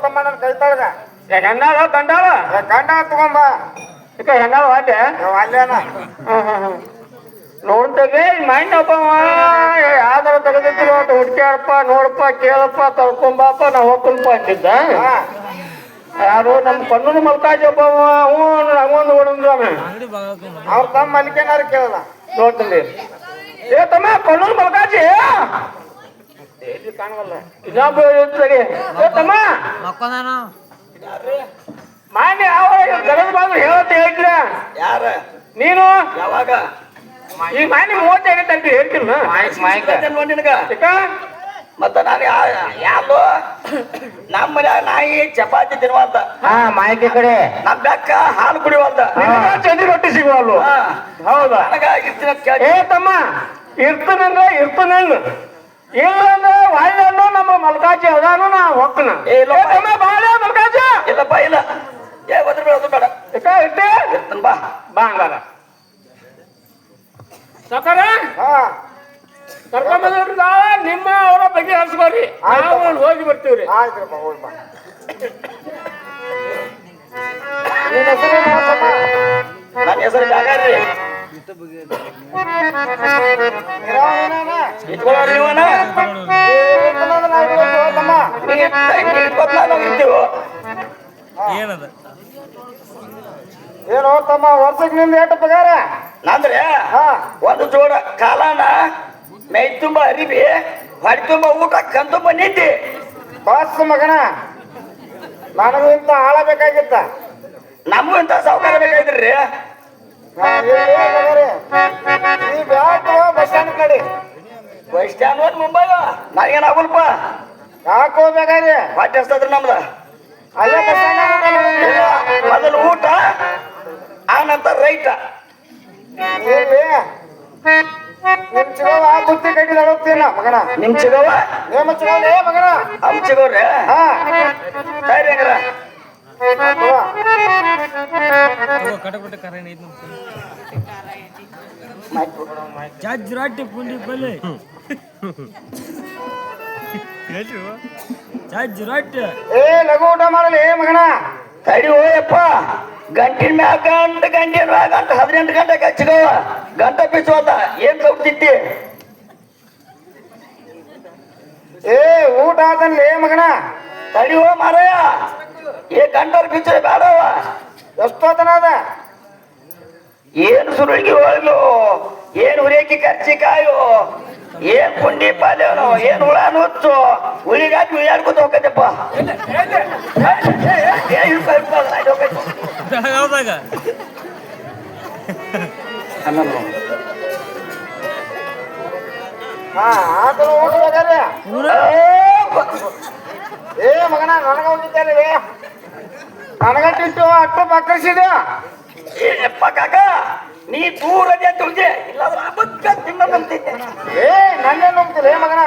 ತಮ್ಮ ನನ್ನ ಕೈ ತಳಗ ಹೆಣ್ಣಾಳ ಗಂಡಾಳ ಗಂಡ ತಗೊಂಬ ಈಗ ಹೆಣ್ಣಾಳ ಅಲ್ಲೇ ಅಲ್ಲೇನ ನೋಡ್ತಾಗೆ ಮೈಂಡ್ ಒಬ್ಬ ಯಾವ್ದಾರ ತೆಗೆದಿದ್ರು ಅಂತ ಹುಡ್ಕ್ಯಾಡಪ್ಪ ನೋಡಪ್ಪ ಕೇಳಪ್ಪ ಕರ್ಕೊಂಬಾಪ ನಾವು ಹೋಗ್ಕೊಂಬ ಅಂತಿದ್ದ ಯಾರು ನಮ್ಮ ಕಣ್ಣು ಮಲ್ಕಾಜಿ ಒಬ್ಬ ಹ್ಞೂ ನಗೊಂದು ಹೊಡಂದ್ರು ಅವ್ರ ತಮ್ಮ ಮಲಿಕೆನಾರು ಕೇಳಲ್ಲ ನೋಡ್ತೀನಿ ಏ ತಮ್ಮ ಕಣ್ಣು ಮಲ್ಕಾಜಿ ಕಾಣವಲ್ಲ ಇನ್ನೊಬ್ಬ ಇರ್ತದೆ ಏ ತಮ್ಮ ಮಾನ್ಯ ಯಾವ ಗರದ್ ಬಂದ್ರು ಹೇಳತ್ತ ಹೇಳ್ತೀರ ಯಾರ ನೀನು ಯಾವಾಗ ಈ ಮಾನ್ಯ 35 ಅಂತ ಹೇಳ್ತಿಲ್ಲ ನಿನಗ ಮತ್ತ ನಾನು ಯಾರು ನಮ್ಮ ಮನ್ಯಾಗ ನಾಯಿ ಚಪಾತಿ ತಿನ್ನುವಂತ ಮಾಹಿತಿ ಕಡೆ ನಮ್ ಬೆಕ್ಕ ಹಾಲು ಕುಡಿಯುವಂತ ಚಂದಿ ರೊಟ್ಟಿ ಸಿಗುವಲ್ಲು ಹೌದಾ ನನಗ ಇರ್ತೀನಿ ಏ ತಮ್ಮ ಇರ್ತಾನಂದ್ರ ಇಲ್ಲಂದ್ರೆ ಒಳ್ಳೆಣ್ಣು ನಮ್ಮ ಮಲ್ಕಾಜಿ ಅದಾನು ನಾ ಹೊಕ್ಕನ ಬಾಳೆ ಮಲ್ಕಾಜಿ ಇಲ್ಲಪ್ಪ ಇಲ್ಲ ಏ ಒದ್ರ ಬೇಡ ಇಟ್ಟೆ ಇರ್ತನ್ ಬಾ ಹಂಗಾರ ಸಕಾರ ಕರ್ಕೊಂಡ್ಬಂದ್ಬಿಟ್ಟ ನಿಮ್ಮ ಅವರ ಬಗ್ಗೆ ಹರಿಸ್ಕೋರಿ ನಾವು ಹೋಗಿ ಬರ್ತೀವ್ರಿ ಆಯ್ತಪ್ಪ ಹೋಗಿ ಬಾ ನಿನ್ನ ಹೆಸರು ನನ್ನ ಹೆಸರು ಜಾಗಾರಿ ಏನೋ ತಮ್ಮ ವರ್ಷಕ್ಕೆ ನಿಂದ ಏಟ ಪಗಾರ ನಂದ್ರೆ ಒಂದು ಜೋಡ ಕಾಲಾನ ಮೈ ತುಂಬ ಅರಿವಿ ಹೊಡಿ ತುಂಬ ಊಟ ಕಣ್ ತುಂಬ ನಿದ್ದೆ ಬಸ್ ಮಗನ ನನಗೂ ಇಂತ ಆಳ ಬೇಕಾಗಿತ್ತ ನಮಗೂ ಇಂತ ಸೌಕರ್ಯ ಬೇಕಾಗಿದ್ರಿ ನೀ ಬ್ಯಾಡ ಬಸ್ ಸ್ಟ್ಯಾಂಡ್ ಕಡೆ ಬಸ್ ಸ್ಟ್ಯಾಂಡ್ ಹೋದ್ ಮುಂಬೈ ನನಗೇನು ಆಗುಲ್ಪ ಯಾಕೆ ಹೋಗ್ಬೇಕಾದ್ರೆ ಹೊಟ್ಟೆ ಹಸ್ತದ್ರಿ ನಮ್ದ ಅಲ್ಲೇ ಬಸ್ ಸ್ಟ್ಯಾಂಡ್ ಮೊದಲು ಊಟ ಆ ನಂತರ ರೈಟ ನಿಮ್ ಚಿಗವ ಬುತ್ತಿ ಕಟ್ಟಿ ಹೋಗ್ತೀನ ಮಗನ ನಿಮ್ ಚಿಗವ ನೇಮ ಚಿಗವೇ ಮಗನ ಅವ್ ಚಿಗವ್ರೆ ಹಾ ಸರಿ ಹಂಗಾರ ರೊಟ್ಟಿ ಪುಂಡಿ ಪಲ್ಲೆ ರೊಟ್ಟಿ ಏ ಲಘು ಊಟ ಮಾಡಲಿ ಮಗನ ತಡಿ ಹೋಯಪ್ಪ ಗಂಟಿನ ಮ್ಯಾಗ ಗಂಟಿನ ಮ್ಯಾಗ 18 ಗಂಟೆಗೆ ಹಚ್ಚಿಗವ ಗಂಟೆ ಪಿಸೋದ ಏನ್ ತಪ್ಪಿದ್ದಿ ಏ ಊಟ ಆದಲ್ಲಿ ಮಗನ ತಡಿ ಹೋ ಮಾರಾಯ ಏ ಗಂಟರ್ ಪಿಚ್ಚೆ ಬೇಡವ ಎಷ್ಟೋತನ ಅದ ಏನು ಸುರುಳಿಗೆ ಹೋಗ್ಲು ಏನು ಹುರಿಯಕಿ ಕರ್ಚಿಕಾಯು ಏನ್ ಪುಂಡಿ ಪಾಲ್ಯವನು ಏನ್ ಹುಳ ನುಚ್ಚು ಹುಳಿಗಾಕಿ ಹುಳಿಯಾಡ್ಕೊತ ಹೋಗತ್ತಪ್ಪ ಹಾ ಆತನ ಊಟ ಬೇಕಾದ್ರೆ ಏ ಮಗನ ನನಗ ಹೋಗಿದ್ದೇನೆ ನನಗ ಟಿಟ್ಟು ಅಟ್ಟು ಪಕ್ಕಸಿದೆ ಏಪ್ಪ ಕಾಕ ನೀ ದೂರ ತುಳಿದೆ ಇಲ್ಲಾಂದ್ರೆ ಅಬಕ್ಕ ತಿನ್ನಂತಿದ್ದೆ ಏ ನನ್ನೇನು ಹೋಗ್ತಿಲ್ಲ ಏ ಮಗನ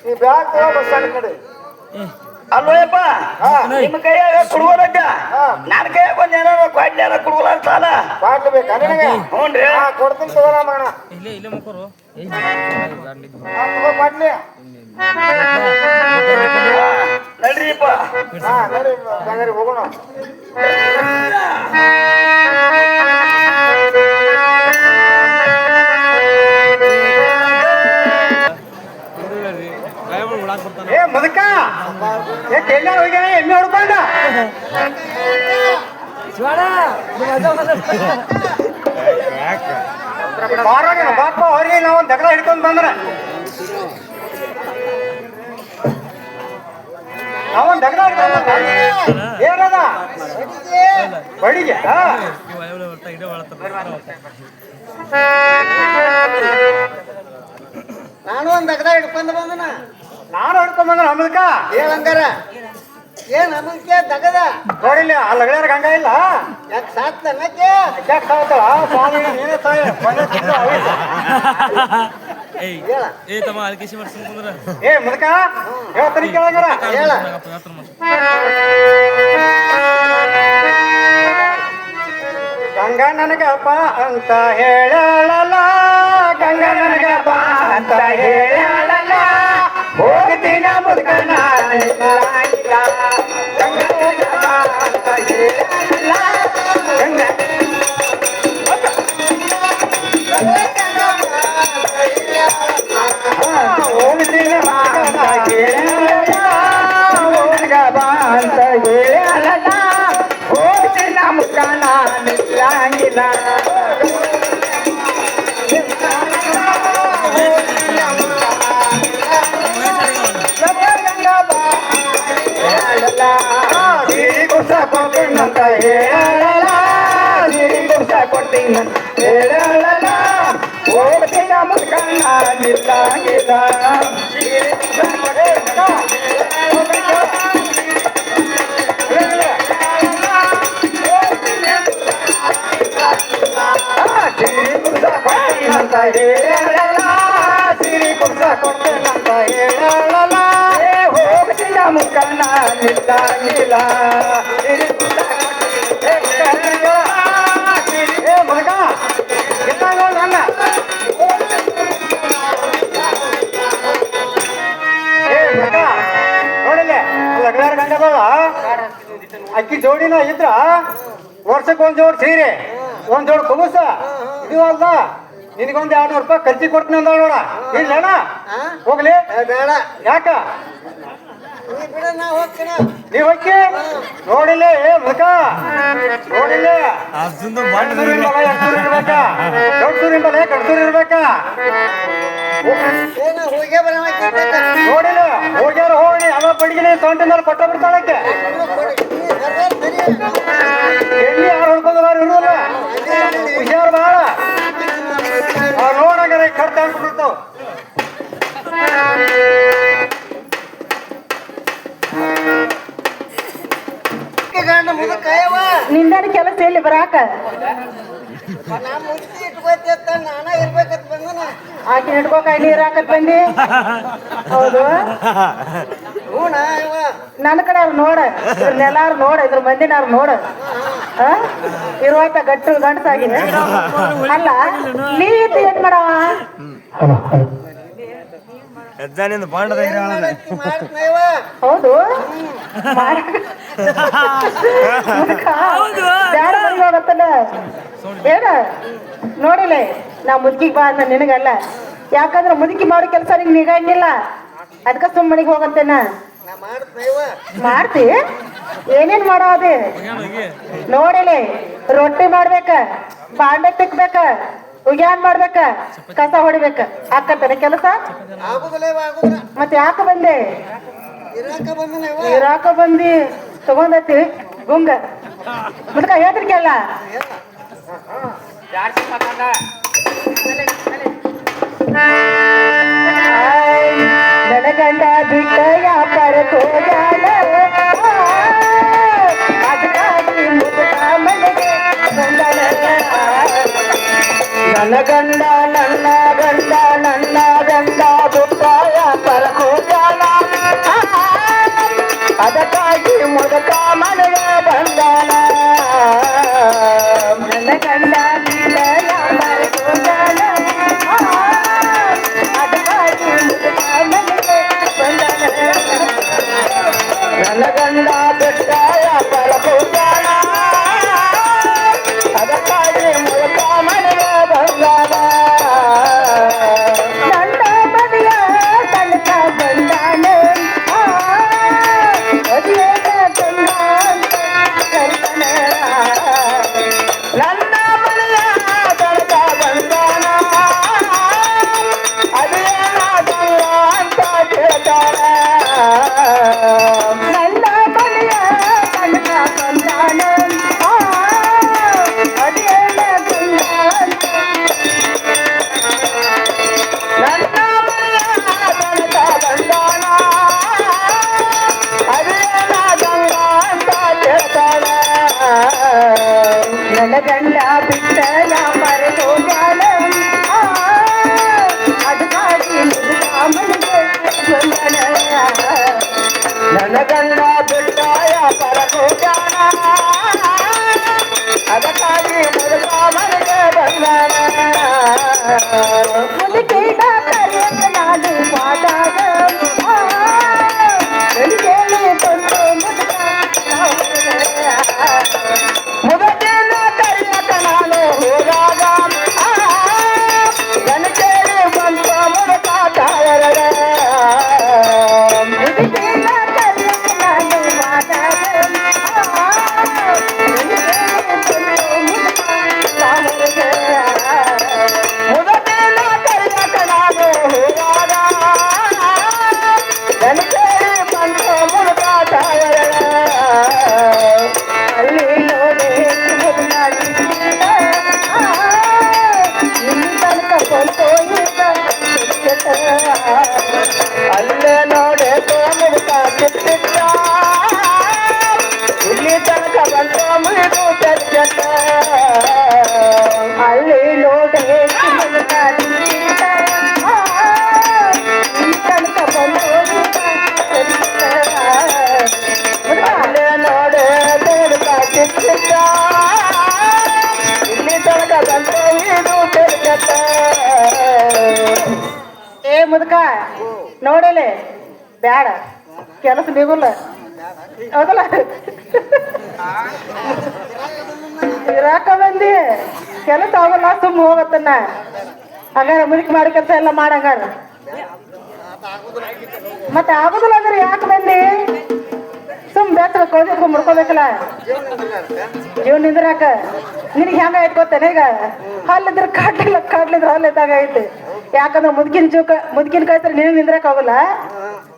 ಈ ಬ್ಯಾಗ್ ತಗೋ ಬಸ್ ಸ್ಟ್ಯಾಂಡ್ ಕಡೆ ಅಲ್ವಯಪ್ಪ ನಿಮ್ಮ ಕೈಯಾಗ ಕುಡುಗೋರಕ್ಕ ನನ್ನ ಕೈಯಾಗ ಒಂದ್ ಏನಾರ ಕ್ವಾಡ್ಲಾರ ಕುಡುಗೋಲ ಸಾಲ ಬಾಟ್ಲು ಬೇಕಾ ನಿನಗೆ ಹ್ಞೂನ್ರಿ ಕೊಡ್ತೀನಿ ತಗೋರ ಮಗನ ಇಲ್ಲೇ ಮುಖರು ತಗೋ ಬಾಟ್ಲಿ ನಡ್ರಿಪ್ಪ ಹಾ ನಡಿ ಗಂಗಾರಿ ಹೋಗೋಣ ಏ ಮದಕ ಎಲ್ಲ ಹೋಗ್ಯಾನ ಎಮ್ಮೆ ಹೊಡ್ಕೊಂಡ ಬಾಪ ಅವ್ರಿಗೆ ನಾವು ದಗಡ ಹಿಡ್ಕೊಂಡ್ ಬಂದ್ರ ನಾವೊಂದು ದಗಡ ಹಿಡ್ಕೊಂಡ್ ಬಂದ್ರ ಏನದ ಬಡಿಗೆ ನಾನು ಒಂದ್ ದಗದ ಹಿಡ್ಕೊಂಡ್ ಬಂದನ ನಾನು ಹಿಡ್ಕೊಂಡ್ ಬಂದ್ರ ಅಮಲ್ಕ ಏನಂಗಾರ ಏನ್ ಅಮಲ್ಕೆ ದಗದ ನೋಡಿಲ್ಲ ಆ ಲಗಡ್ಯಾರ ಗಂಗ ಇಲ್ಲ ಯಾಕೆ ಸಾತ್ ಅನ್ನಕ್ಕೆ ಯಾಕೆ ಸಾಯ್ತಾವ ಸ್ವಾಮಿ ನೀನೇ ಸಾಯ ಹೇಳ ಏ ತಮ್ಮ ಅದಕ್ಕೆ ಮಾಡ್ಕೊಂಡ್ರ ಏ ಮುದಕ ಹೇಳ್ತಾನೆ ಕೇಳಂಗಾರ ಹೇಳ ಗಂಗಾ ನನಗಪ್ಪ ಅಂತ ಹೇಳಲ್ಲ ಗಂಗಾ ನನಗಪ್ಪ ಅಂತ ಹೇಳಲ್ಲ ಮುದುಕನ ನಿಲ್ಲಂಗಿಲ್ಲ ಗಂಗವ್ವ ಬಾ ಅಂತ ಹೇಳಿಲ್ಲ ಗಂಗ ಓದಿನ ಮಾತ ಕೇಳಲ್ಲ ಓದ್ಗ ಬಾ ಅಂತ ಹೇಳಲ್ಲ ಓದಿನ ಮುಖನ ನಿಲ್ಲಂಗಿಲ್ಲ ಸಿರಿ ಕುಸ ಕೊಟ್ಟಿನಂತ ಹೇಳಲ್ಲ ಸಿರಿ ಕುಸ ಕೊಟ್ಟಿನಂತ ಹೇಳಲ್ಲ ಓದಿನ ಮುಖನ ನಿಲ್ಲಂಗಿಲ್ಲ ಸಿರಿ ಕುಸ ಕೊಟ್ಟಿನಂತ ಹೇಳಲ್ಲ ಸಿರಿ ಕುಸ ಕೊಟ್ಟಿನಂತ ಹೇಳಲ್ಲ ಹೋಗ್ತಿನ ಮುಖನ ನಿಲ್ಲಂಗಿಲ್ಲ ಮಗ ನನ್ನ ನೋಡಿಲ್ಲ ಲಗ್ನಾರ ಗಂಡದಲ್ಲ ಅಕ್ಕಿ ಜೋಡಿನ ಇದ್ರ ವರ್ಷಕ್ಕೆ ಒಂದ್ ಜೋಡ್ ಸೀರೆ ಒಂದ್ ಜೋಡ್ ಕುಬಸ ಇದು ಅಲ್ದ ನಿನಗೊಂದ್ 200 ರೂಪಾಯಿ ಖರ್ಚಿ ಕೊಡ್ತೀನಿ ಅಂದ ನೋಡ ಇಲ್ಲಣ್ಣ ಹೋಗ್ಲಿ ಬೇಡ ಯಾಕ ನೀ ಬಿಡ ನಾ ಹೋಗ್ತೀನಿ ನೀವ್ ಹೋಗಿ ನೋಡಿಲ್ಲ ಮಗ ನೋಡಿಲ್ಲ ಅರ್ಜುನ್ದು ಬಾಂಡ್ ಸೂರಿನ ಮಗ ಎಡ್ಸೂರು ಇರ್ಬೇಕಾ ದೊಡ್ಡ ಸೂರಿನ ಬಲೆ ಕಡ್ಸೂರು ಇರ್ಬೇಕಾ ಏನ ಹೋಗೇ ಬರಬೇಕಿರ್ಬೇಕ ನೋಡಿಲ್ಲ ಹೋಗ್ಯಾರ ಹೋಗಿ ಅವ ಬಡಿಗೆ ಸೊಂಟ ಮೇಲೆ ಕೊಟ್ಟ ಬಿಡ್ತಾಳಕ್ಕೆ ಎಲ್ಲಿ ಯಾರು ಹೊಡ್ಕೊಂಡ್ಬಾರ ಇರುದಿಲ್ಲ ಹುಷಾರು ಬಾಳ ಅವ್ರು ನೋಡಂಗಾರ ಖರ್ಚು ಹಾಕ್ಬಿಟ್ಟಿರ್ತಾವ ಗಂಡ ಮುದಕಯ್ಯವ ನಿಂದಾನ ಕೆಲಸ ಎಲ್ಲಿ ಬರಾಕ ನಾ ಮುಚ್ಚಿ ಇಟ್ಕೋತ ನಾನ ಇರ್ಬೇಕಂತ ಬಂದನ ಆಕಿ ಹಿಡ್ಕೋಕಾಯಿ ನೀರ್ ಹಾಕತ್ ಬಂದಿ ಹೌದು ಹೂಣ ಇವ ನನ್ನ ಕಡೆ ಅವ್ರು ನೋಡ ಇದ್ರನ್ನೆಲ್ಲಾರು ನೋಡ ಇದ್ರ ಮಂದಿನಾರು ನೋಡ ಇರುವಾತ ಗಟ್ಟು ಗಂಡಸಾಗಿದೆ ಅಲ್ಲ ನೀ ಇದ್ದು ಏನ್ ಮಾಡವ ಎದ್ದಾನಿಂದ ಬಾಂಡ್ ಮಾಡ್ತೀನವ ಹೌದು ಬ್ಯಾಡ ಮನೆಗೆ ಹೋಗತ್ತಲ್ಲ ಏನ ನೋಡಿಲ್ಲ ನಾ ಮುದುಕಿಗೆ ಬಾ ಅಂದ ನಿನಗಲ್ಲ ಯಾಕಂದ್ರೆ ಮುದುಕಿ ಮಾಡೋ ಕೆಲಸ ನಿಂಗೆ ನಿಗಂಗಿಲ್ಲ ಅದಕ್ಕೆ ಸುಮ್ಮ ಮನೆಗೆ ಹೋಗತ್ತೇನ ನಾ ಮಾಡ್ತೀನವ ಮಾಡ್ತಿ ಏನೇನ್ ಮಾಡೋದೆ ನೋಡಿಲ್ಲ ರೊಟ್ಟಿ ಮಾಡ್ಬೇಕ ಬಾಂಡೆ ತಿಕ್ಬೇಕ ಉಗ್ಯಾನ್ ಮಾಡ್ಬೇಕ ಕಸ ಹೊಡಿಬೇಕ ಆಕತ್ತನ ಕೆಲಸ ಆಗುದಿಲ್ಲವ ಆಗುದಿಲ್ಲ ಮತ್ತೆ ಯಾಕೆ ಬಂದೆ ಇರಾಕ ಬಂದನವ ಇರಾಕ ಬಂದಿ ತಗೊಂಡತಿ ಗುಂಗ ಮುದ್ಕ ಹೇಳ್ತಿರ್ಕಲ್ಲ ನನಗಂಡ ಬಿಟ್ಟ ವ್ಯಾಪಾರಕ್ಕೆ ಹೋಗ್ಯಾನ ಅದಕ್ಕಾಗಿ ಮುದುಕ ಮನೆಗೆ ಬಂದನ ನನ್ನ ಗಂಡ ನನ್ನ ಗಂಡ ನನ್ನ ಗಂಡ ಬಿಟ್ಟ ವ್ಯಾಪಾರಕ್ಕೆ ಹೋಗ್ಯಾನ ಅದಕ್ಕಾಗಿ ಮುದುಕ ಮನೆಗೆ ಬಂದನ ನನ್ನ ಗಂಡ ಬಿಟ್ಟ ವ್ಯಾಪಾರಕ್ಕೆ ಹೋಗ್ಯಾನ ಅದಕ್ಕಾಗಿ ಮುದುಕ ಮನೆಗೆ ಬಂದನ ನನ್ನ ಗಂಡ ಬಿಟ್ಟ ವ್ಯಾಪಾರಕ್ಕೆ ಹೋಗ್ಯಾನ ಅದಕ್ಕಾಗಿ ಮುದುಕ ಮನೆಗೆ ಬಂದನ ನನ್ನ ಮನೆಯ ತನಕ ಬಂದಾನ ನನ್ನ ಮನೆಯ ತನಕ ಬಂದಾನ ಅದೇನಾಗಲ್ಲ ಅಂತ ಕೇಳ್ತಾನ ನನ್ನ ಮನೆಯ ತನಕ ಬಂದಾನ ಅದೇನಾಗಲ್ಲ ಅಂತ ನನ್ನ ಮನೆಯ ತನಕ ಬಂದಾನ ಅದೇನಾಗಲ್ಲ ಅಂತ ಕೇಳ್ತಾನ ನನ್ನ ಗಂಡ ಬಿಟ್ಟ ವ್ಯಾಪಾರ ಹೋಗ್ಯಾನ ಅದಕ್ಕಾಗಿ ಮುದುಕ ಮನೆಗೆ ಬಂದನ ನನ್ನ ಗಂಡ ಬಿಟ್ಟ ವ್ಯಾಪಾರ ಹೋಗ್ಯಾನ ಅದಕ್ಕಾಗಿ ಮುದುಕ ಮನೆಗೆ ಬಂದನ ಮುದುಕಿನ ಕರೆಯಕ್ಕೆ ನಾನು ಪಾದಾಗ ನೋಡಿಲೆ ಬ್ಯಾಡ ಕೆಲಸ ನೀಗುಲ್ಲ ಹೌದಲ್ಲ ಇರಾಕ ಬಂದಿ ಕೆಲಸ ಆಗಲ್ಲ ಸುಮ್ಮ ಹೋಗತ್ತನ್ನ ಹಂಗಾರ ಮುದುಕಿ ಮಾಡಿ ಕೆಲಸ ಎಲ್ಲ ಮಾಡಂಗಾರ ಮತ್ತೆ ಆಗುದಿಲ್ಲ ಅಂದ್ರೆ ಯಾಕೆ ಬಂದಿ ಸುಮ್ ಬೇಸರ ಕೋದಿರ್ಕೊ ಮುಡ್ಕೋಬೇಕಲ್ಲ ಜೀವ ನಿಂದ್ರಾಕ ನಿನಗೆ ಹೆಂಗ ಆಯ್ತು ಗೊತ್ತೇನೆ ಈಗ ಹಲ್ಲಿದ್ರೆ ಕಾಡ್ಲಿದ್ರೆ ಹಲ್ಲಿದ್ದಾಗ ಐತಿ ಯಾಕಂದ್ರೆ ಮುದುಕಿನ ಕಳ್ಸ್ರೆ ನೀನು ನಿಂದ್ರಾಕ ಹೋಗಲ್ಲ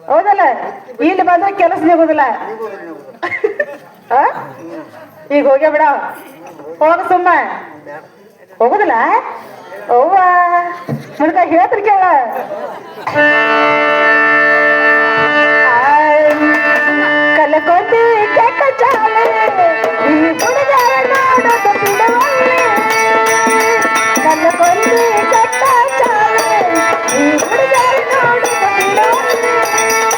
ಹೌದಲ್ಲ ಇಲ್ಲಿ ಬಂದ್ರೆ ಕೆಲಸ ನಿಗೋದಿಲ್ಲ ಈಗ ಹೋಗ್ಯ ಬಿಡ ಹೋಗ ಸುಮ್ಮ ಹೋಗುದಿಲ್ಲ ಅವ್ವ ಮುನ್ಕ ಹೇಳ್ತ್ರಿ ಕೇಳ ಕಲಕೊಂಡಿ ಕೆಟ್ಟ ಚಾಲೆ ಈ ಹುಡುಗರ ನೋಡದ ಬಿಡುವಲ್ಲಿ ಕಲಕೊಂಡಿ ಕೆಟ್ಟ ಚಾಲೆ ಈ ಹುಡುಗರ ನೋಡದ ಬಿಡುವಲ್ಲಿ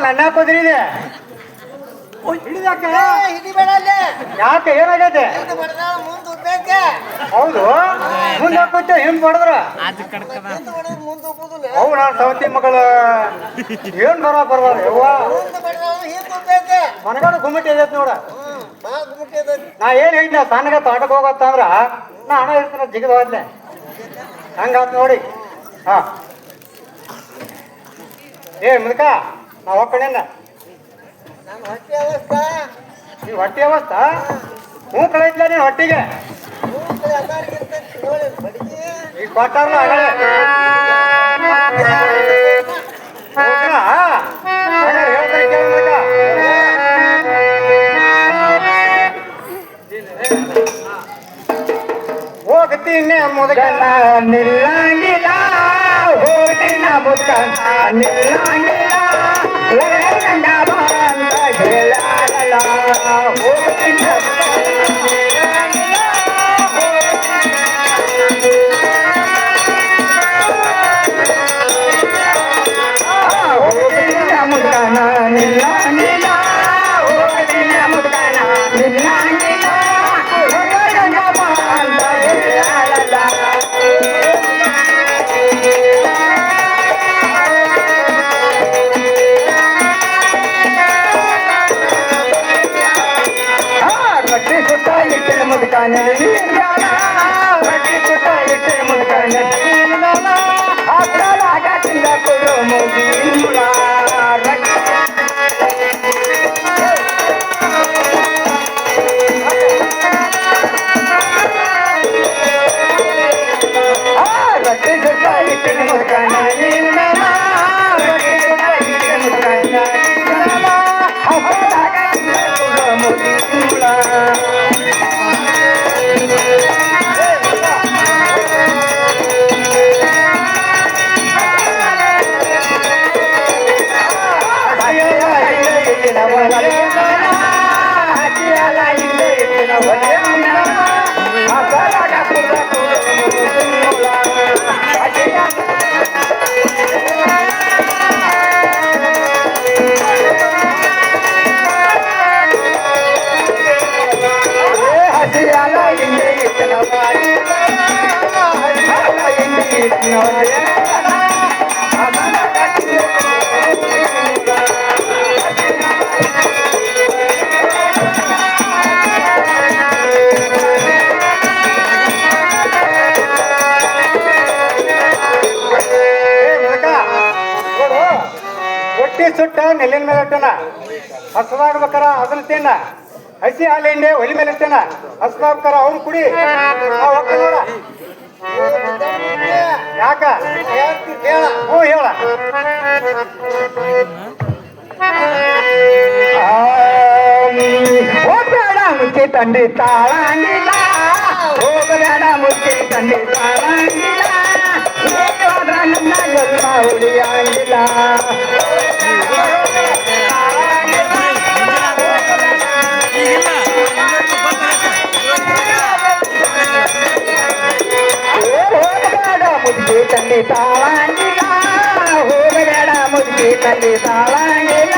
ಲಣ್ಣಾಕೋದ್ರಿ ಇದೆ ಹಿಡಿದಾಕ ಯಾಕೆ ಏನಾಗೈತೆ ಹೌದು ಮುಂದೆ ಹಾಕೋತ್ತೆ ಹಿಂದ್ ಬಡದ್ರ ಅವು ನಾನು ಸವತಿ ಮಗಳು ಏನ್ ಬರ್ಬಾರ್ದು ಯವ್ವ ಮನಗಾಡ ಗುಮ್ಮಟಿ ಐತೆ ನೋಡ ನಾ ಏನ್ ಹೇಳಿದ್ನ ಸಣ್ಣಗ ತೋಟಕ್ಕೆ ಹೋಗತ್ತ ಅಂದ್ರ ನಾ ಹಣ ಇರ್ತೀನಿ ಜಿಗದ ಹೋದ್ನೆ ಹಂಗಾತ್ ನೋಡಿ ಹಾ ಏ ಮುದಕ ನಾ ಹೋಗ್ಕಣೇನ ನೀವ್ ಹೊಟ್ಟೆ ಅವಸ್ಥಾ ಹ್ಞೂ ಕಳೈತ್ಲ ನೀನ್ ಹೊಟ್ಟಿಗೆ ಈಗ ಕೊಟ್ಟಾರಲ್ಲ ಆಗಲೇ ಹೇಳ್ತಾರೆ ಕೇಳ ಮುದಕ ಹೋಗ್ತೀನಿ ಮುದಕ ನಿಲ್ಲಂಗಿಲ್ಲ ಹೋಗ್ತೀನಿ ಮುದಕ ನಿಲ್ಲಂಗಿಲ್ಲ ಅಂತ ಹೇಳಲ್ಲ ಹೋಗ್ತೀನಿ ಮುದಕನ ನಿಲ್ಲಂಗಿಲ್ಲ ಹೋಗ್ತೀನಿ ಮುದಕನ ನಿಲ್ಲಂಗಿಲ್ಲ ಅಂತ ಹೇಳಲ್ಲ ರೊಟ್ಟಿ ಸುತ್ತ ಇಟ್ಟಿನ ಮುದಕನ ರೊಟ್ಟಿ ಸುತ್ತ ಇಟ್ಟಿನ ಮುದಕನ ಅದ್ರೊಳಗ ತಿಂದ ಕೊಡು ಮುಗಿಲ ರೊಟ್ಟಿ ಸುತ್ತ ಇಟ್ಟಿನ ಮುದಕನ ಅದ್ರೊಳಗ ತಿಂದ ಕೊಡು ಮುಗಿಲ ಹೊಟ್ಟಿ ಸುಟ್ಟ ನೆಲ್ಲಿನ ಮೇಲೆ ಇಟ್ಟನ ಹಸವಾಗ್ಬೇಕಾರ ಅದನ್ನ ತಿನ್ನ ಹಸಿ ಹಾಲು ಹಿಂಡಿ ಒಲಿ ಮೇಲೆ ಇಟ್ಟನ ಹಸವಾಗ್ಬೇಕಾರ ಅವ್ನು ಕುಡಿ ನಾವು ಹೋಗ್ತ ನೋಡ ಯಾಕ ಕೇಳ ಹ್ಞೂ ಹೇಳ ಹೋಗಬೇಡ ಮುಚ್ಚಿ ತಂಡಿ ತಾಳಂಗಿಲ್ಲ ಹೋಗಬೇಡ ಮುಚ್ಚಿ ತಂಡಿ ತಾಳಂಗಿಲ್ಲ ನನ್ನ ಜನ್ಮ ಉಳಿಯಂಗಿಲ್ಲ ಹೋಗಬೇಡ ಮುಚ್ಚಿ ತಂಡಿ ತಾಳಂಗಿಲ್ಲ ಹೋಗಬೇಡ ಮುಚ್ಚಿ ತಂಡಿ ತಾಳಂಗಿಲ್ಲ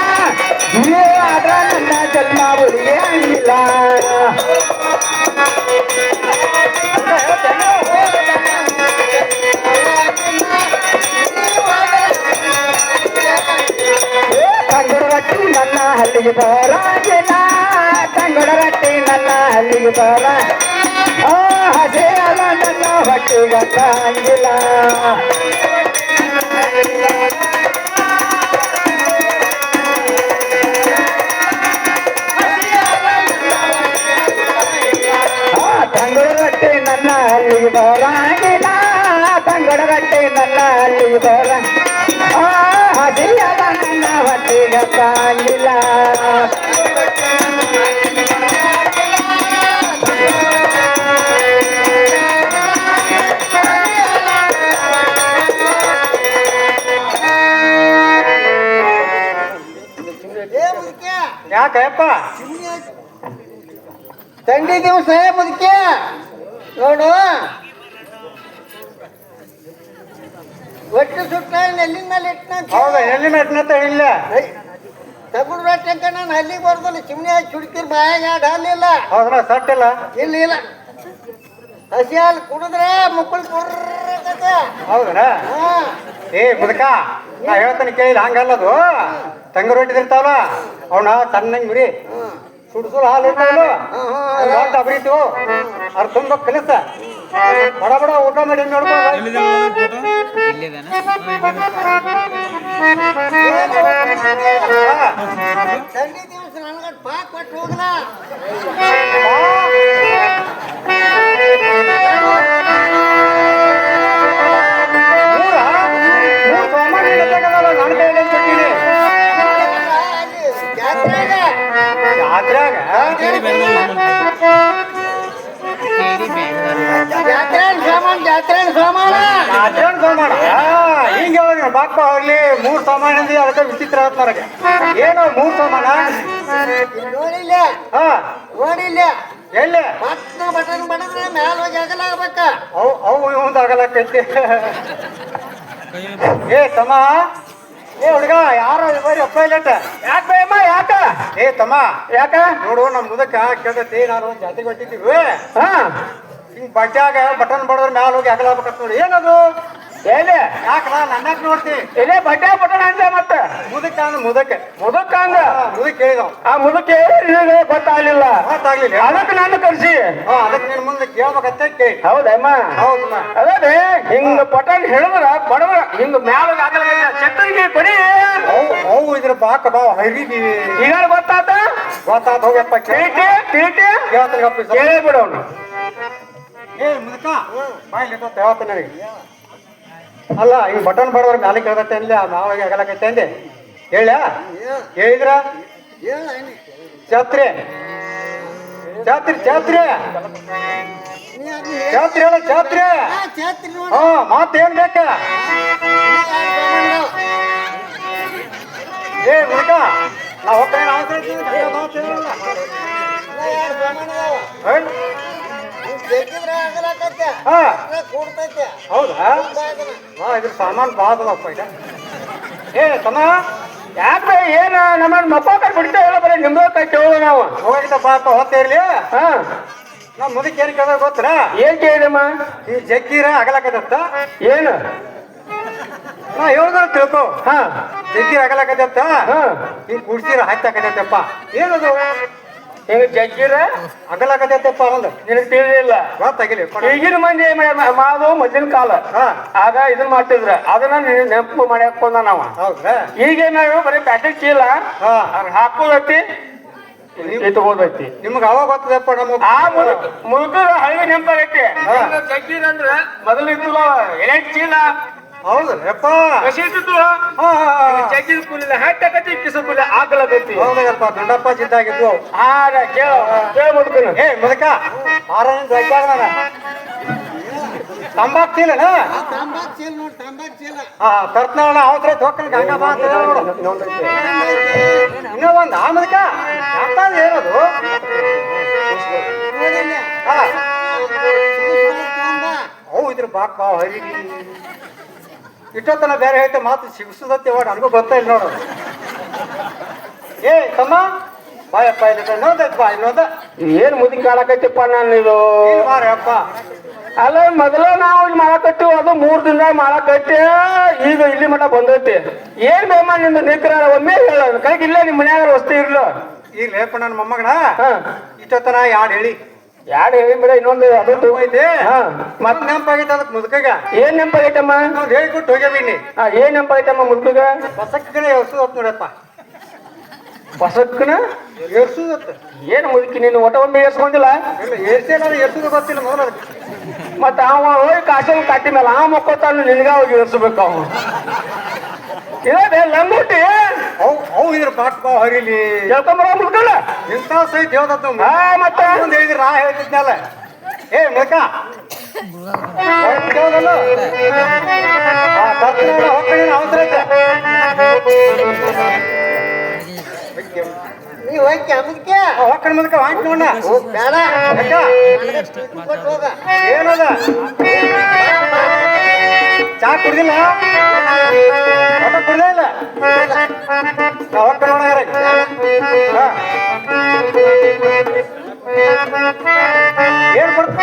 ಆದ್ರ ನನ್ನ ಜನ್ಮ ಉಳಿಯಂಗಿಲ್ಲ ತಂಗುಡ ರೊಟ್ಟಿ ನನ್ನ ಹಲ್ಲಿಗೆ ಬರಂಗಿಲ್ಲ ತಂಗುಡ ರೊಟ್ಟಿ ನನ್ನ ಹಲ್ಲಿಗೆ ಬರ ಹಸೆ ಅಲ್ಲ ನನ್ನ ಹೊಟ್ಟಿಗೆ ಬರಂಗಿಲ್ಲ ತಂಗುಡ ರೊಟ್ಟಿ ನನ್ನ ಹಲ್ಲಿಗೆ ಬರಂಗಿಲ್ಲ ತಂಗುಡ ರೊಟ್ಟಿ ನನ್ನ ಹಲ್ಲಿಗೆ ಬರ ಹಸಿಯಲ್ಲ ನನ್ನ ಹೊಟ್ಟಿಗೆ ಬರಂಗಿಲ್ಲ ಯಾಕಪ್ಪ ತಂಡಿ ದಿವಸ ಮುದುಕೆ ನೋಡು ಒಟ್ಟು ಸುಟ್ಟ ನೆಲ್ಲಿನ ಮೇಲೆ ಇಟ್ಟ ಹೌದಾ ಎಲ್ಲಿನ ಇಟ್ನಂತ ಇಲ್ಲ ತಗುಡು ರೊಟ್ಟಿ ನಾನು ಅಲ್ಲಿಗೆ ಬರ್ದಲ್ಲ ಚಿಮ್ನಿ ಚುಡ್ಕಿರ್ ಬಾಯಾಗ ಎರಡು ಹಾಲಿಲ್ಲ ಹೌದ್ರ ಸಟ್ಟಿಲ್ಲ ಇಲ್ಲ ಇಲ್ಲ ಹಸಿ ಹಾಲು ಕುಡಿದ್ರೆ ಮುಕ್ಕಳು ಕೊಡ್ರಕತ್ತ ಹೌದನ ಏ ಮುದಕ ನಾ ಹೇಳ್ತಾನೆ ಕೇಳಿಲ್ಲ ಹಂಗಲ್ಲದು ತಂಗ ರೊಟ್ಟಿ ಇರ್ತಾವಲ್ಲ ಅವನ ಸಣ್ಣಂಗ್ ಮುರಿ ಸುಡ್ಸುಲ್ ಹಾಲು ಇರ್ತಾವಲ್ಲ ದೊಡ್ಡ ಅಬ್ರಿತು ಅವ್ರು ತುಂಬ ಕಲಿಸ ಬಡ ಬಡ ಊಟ ಮಾಡಿ ತಂಡಿ ದಿವಸ ನನಗೆ ಪಾಕ್ ಕೊಟ್ಟು ಹೋಗಲ ಜಾತ್ರೆ ಸಾಮಾನ ಹಿಂಗೆ ಬಾಪ ಹೋಗ್ಲಿ 3 ಸಾಮಾನು ಅಂದಿ ಅದಕ್ಕೆ ವಿಚಿತ್ರ ಆಯ್ತು ನನಗೆ ಏನು 3 ಸಾಮಾನ ನೋಡಿಲ್ಲ ಹಾ ನೋಡಿಲ್ಲ ಎಲ್ಲಿ ಮತ್ತ ಬಟನ್ ಬಡದ್ರೆ ಮ್ಯಾಲ ಹೋಗಿ ಆಗಲಾಗಬೇಕ ಅವು ಇವಂದು ಆಗಲಕ್ಕೈತಿ ಏ ತಮ್ಮ ಏ ಹುಡುಗ ಯಾರೋ ಬರೀ ಅಪ್ಪ ಇಲ್ಲಟ ಯಾಕೆ ಭಯಮ್ಮ ಯಾಕ ಏ ತಮ್ಮ ಯಾಕ ನೋಡು ನಮ್ಮ ಮುದಕ್ಕ ಕೇಳ್ತೈತಿ ನಾನು ಜಾತಿಗೆ ಹೊಟ್ಟಿದ್ದೀವಿ ಹಾ ಹಿಂಗ್ ಬಡ್ಡ್ಯಾಗ ಬಟನ್ ಬಡದ್ರ ಮ್ಯಾಲ ಹೋಗಿ ಆಗಲಾಗಬೇಕಂತ ನೋಡಿ ಏನದು ಎಲ್ಲಿ ಯಾಕಲ್ಲ ನನ್ನಾಗ ನೋಡ್ತಿ ಎಲ್ಲಿ ಬಟ್ಟೆ ಬಟನ್ ಅಂದೆ ಮತ್ತೆ ಮುದಕ್ಕ ಅಂದ ಮುದಕ್ಕೆ ಮುದಕ್ಕ ಅಂದ ಮುದಕ್ ಹೇಳಿದವ್ ಆ ಮುದಕ್ಕೆ ಗೊತ್ತಾಗ್ಲಿಲ್ಲ ಗೊತ್ತಾಗ್ಲಿಲ್ಲ ಅದಕ್ಕೆ ನಾನು ಕರ್ಸಿ ಅದಕ್ಕೆ ನಿನ್ ಮುಂದೆ ಕೇಳ್ಬೇಕಂತ ಕೇಳಿ ಹೌದಮ್ಮ ಹೌದಮ್ಮ ಅದೇ ಹಿಂಗ ಬಟನ್ ಹೇಳಿದ್ರ ಬಡದ್ರ ಹಿಂಗ ಮ್ಯಾಲ ಛತ್ರಿಗೆ ಕೊಡಿ ಅವು ಇದ್ರ ಬಾಕ ಬಾವ ಹರಿದೀವಿ ಈಗ ಗೊತ್ತಾತ ಗೊತ್ತಾತ ಹೋಗಪ್ಪ ತೀಟಿ ತೀಟಿ ಕೇಳ್ತಾನೆ ಕೇಳೇ ಬಿಡೋನು ಏ ಮುದಕ ಬಾಯ್ಲಿ ಹೇಳ್ತಾನೆ ನನಗೆ ಅಲ್ಲ ಈಗ ಬಟನ್ ಬಡದ್ರ ಮ್ಯಾಲೆ ಕೇಳ್ದತ್ತೆ ಅನ್ಲಿ ಆ ಮಾವಾಗಿ ಆಗಲಕೈತೆ ಅಂದೆ ಹೇಳ ಹೇಳಿದ್ರ ಛತ್ರಿ ಛತ್ರಿ ಛತ್ರಿ ಛತ್ರಿ ಹೇಳ ಛತ್ರಿ ಹಾ ಮತ್ತೇನ್ ಬೇಕ ಏ ಮುದಕ ನಾ ಹೋಗ್ತೇನೆ ಹೌದಾ ಇದ್ರ ಸಾಮಾನು ಬಾದಪ್ಪ ಈಗ ಏ ತಮ್ಮ ಯಾಕೆ ಏನ ನಮ್ಮ ಮಕ್ಕಳ ಬಿಡ್ತಾ ಇಲ್ಲ ಬರೀ ನಿಮ್ದು ಕೈ ಕೇಳೋದು ನಾವು ಹೋಗಿದ್ದ ಪಾಪ ಹೊತ್ತ ಇರ್ಲಿ ಹಾ ನಾ ಮುದಕ್ಕೆ ಏನ್ ಕೇಳ ಗೊತ್ತರ ಏನ್ ಕೇಳಿದಮ್ಮ ಈ ಜಗ್ಗಿರ ಅಗಲಕತ್ತ ಏನು ನಾ ಹೇಳ್ದ ತಿಳ್ಕೊ ಹಾ ಜಗ್ಗಿರ ಅಗಲಕತ್ತ ಹಾ ಹಿಂಗ್ ಕುಡ್ಸಿರ ಹತ್ತಾಕತ್ತಪ್ಪ ಏನದು ಹಿಂಗ ಜಗ್ಗಿರ ಅಗಲಕತ್ತಪ್ಪ ಒಂದು ನಿನಗೆ ತಿಳಿಲಿಲ್ಲ ಗೊತ್ತಾಗಿಲ್ಲ ಈಗಿನ ಮಂದಿ ಏನ್ ಮಾಡು ಮೊದಲಿನ ಕಾಲ ಹಾ ಆಗ ಇದನ್ನ ಮಾಡ್ತಿದ್ರ ಅದನ್ನ ನೆನಪು ಮಾಡ್ಕೊಂಡ ನಾವ ಹೌದ್ರಾ ಈಗೇನ ಬರೀ ಪ್ಯಾಕೆಟ್ ಚೀಲ ಹಾ ಅವ್ರ ಹಾಕೋದೈತಿ ತಗೋದೈತಿ ನಿಮ್ಗೆ ಅವಾಗ ಗೊತ್ತದಪ್ಪ ನಮಗ್ ಆ ಮುಲ್ಕ ಹಳ್ಳಿ ನೆನಪಾಗೈತಿ ಜಗ್ಗಿರ ಅಂದ್ರ ಮೊದಲು ಇತ್ತು ಎಲೆ ಚೀಲ ಹೌದಪ್ಪ ಕಸಿದ್ದು ಹಾ ಜಗ್ಗಿದ ಕೂಲಿಲ್ಲ ಹಾಕತಿ ಕಿಸ ಕೂಲಿ ಹಾಕಲಕೈತಿ ಹೌದಪ್ಪ ದೊಡ್ಡಪ್ಪ ಜಿದ್ದಾಗಿದ್ದು ಹಾ ಕೇಳ ಮುಲ್ಕನ ಏ ಮುದಕ ಆರ ತಂಬಾಕ್ ಚೀಲನ ತಂಬಾಕ್ ಚೀಲ ನೋಡಿ ತಂಬಾಕ್ ಚೀಲ ಹಾ ತರ್ತ್ನಾಳ ಅವತ್ರ ಹೋಗ್ತಾನೆ ಗಂಗಾ ಬಾ ಅಂತ ನೋಡು ಇನ್ನೂ ಒಂದು ಆ ಮುದಕ ಅಂತ ಏನದು ನೋಡಿಲ್ಲ ಹಾ ತಂದ ಅವು ಇದ್ರ ಬಾಕ್ ಬಾ ಹರಿ ಇಷ್ಟೊತ್ತನ ಬೇರೆ ಹೇಳ್ತೆ ಮಾತು ಸಿಗಿಸದತ್ತೆ ಓಡ ನನಗೂ ಗೊತ್ತಾ ಇಲ್ಲ ನೋಡು ಏ ತಮ್ಮ ಬಾಯಪ್ಪ ಇಲ್ಲ ನೋದೈತ್ ಬಾ ಇನ್ನೊಂದ ಏನ್ ಮುದಿ ಕಾಲಕೈತಿಪ್ಪ ನಾನು ಇದು ಬಾರಪ್ಪ ಅಲ್ಲ ಮೊದಲ ನಾವು ಇಲ್ಲಿ ಮಾಡಕತ್ತೀವಿ ಅದು 3 ದಿನದಾಗ ಮಾಡಕೈತಿ ಈಗ ಇಲ್ಲಿ ಮಠ ಬಂದೈತಿ ಏನ್ ಬೇಮ ನಿಂದು ನಿಕ್ರ ಒಮ್ಮೆ ಹೇಳ ಕೈಗೆ ಇಲ್ಲ ನಿಮ್ ಮನ್ಯಾಗ ವಸ್ತು ಇರ್ಲ ಈಗ ಲೇಪ ನನ್ನ ಮೊಮ್ಮಗನ ಹಾ ಇಷ್ಟೊತ್ತನ ಯಾರು ಹೇಳಿ ಯಾರು ಹೇಳಿ ಬಿಡ ಇನ್ನೊಂದು ಅದು ಐತಿ ಹಾ ಮತ್ ನೆನಪಾಗೈತೆ ಅದಕ್ಕೆ ಮುದುಕಗ ಏನ್ ನೆನಪಾಗೈತಮ್ಮ ನಾವು ಹೇಳ್ಕೊಟ್ಟು ಹೋಗ್ಯಾವಿನಿ ಹಾ ಏನ್ ನೆನಪಾಗೈತಮ್ಮ ಮುಲ್ಕಗ ಬಸಕ್ಕನೆ ಎರ್ಸುದತ್ ನೋಡಪ್ಪ ಹೊಸಕ್ಕನ ಎರ್ಸುದತ್ ಏನ್ ಮುದುಕಿ ನೀನು ಒಟ ಒಮ್ಮೆ ಏರ್ಸ್ಕೊಂಡಿಲ್ಲ ಇಲ್ಲ ಏರ್ಸೇನ ಎರ್ಸುದು ಗೊತ್ತಿಲ್ಲ ಮೊದಲು ಅದಕ್ಕೆ ಮತ್ತ ಅವ ಹೋಗಿ ಕಾಸಲ್ ಕಾಟಿ ಮೇಲೆ ಆ ಮಕ್ಕೋತಾನು ನಿನ್ಗ ಹೋಗಿ ಏರ್ಸ್ಬೇಕು ಅವ ಇದೇ ಲಂಗೋಟಿ ಅವು ಇದ್ರ ಬಾಟ್ ಬಾ ಹರಿಲಿ ಕೇಳ್ಕೊಂಬರ ಮುಲ್ಕಲ್ಲ ಇಂಥ ಸಹಿತ ಹೇಳ್ದತ್ ಹಾ ಮತ್ತ ಮುಂದೆ ಹೇಳಿದ್ರೆ ನಾ ಹೇಳ್ತಿದ್ನಲ್ಲ ಏ ಮುಳಕ ಕೇಳ್ದಲ್ಲ ಹೋಗ್ತೀನಿ ಅವಸರ ಐತೆ ನೀ ಹೋಗಿ ಅಮಕ್ಕೆ ಹೋಗ್ಕಣ ಮುದಕ ವಾಂಚ್ ನೋಡ ಬೇಡ ಕೊಟ್ಟು ಹೋಗ ಏನದ ಚಾ ಕುಡ್ದಿಲ್ಲ ಊಟ ಕುಡ್ದೇ ಇಲ್ಲ ನಾ ಹೋಗ್ಕಣ ನೋಡ ಏನ್ ಕೊಡ್ತ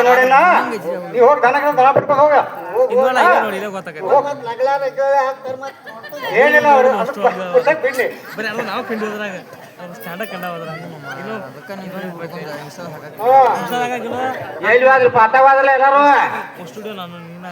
ನೋಡಿನ ನೀವು ಹೋಗಿ ದನ ಬಿಟ್ಕೊಂಡು ಹೋಗ ಲಗ್ಲಾನ ಕೇಳಿ ಹಾಕ್ತಾರ ಮತ್ತೆ ಏನಿಲ್ಲ ಅವರು ಬಿಡ್ಲಿ ಬರೀ ಅಲ್ಲ ನಾವು ಪಿಂಡಿ ಹೋದ್ರಾಗ ಸ್ಟ್ಯಾಂಡ ಕಂಡ ಹೋದ್ರಾಗ ಎಲ್ಲಿ ಪಾಠವಾದಲ್ಲ ಎಲ್ಲಾರು ಸ್ಟುಡಿಯೋ ನಾನು ನೀನ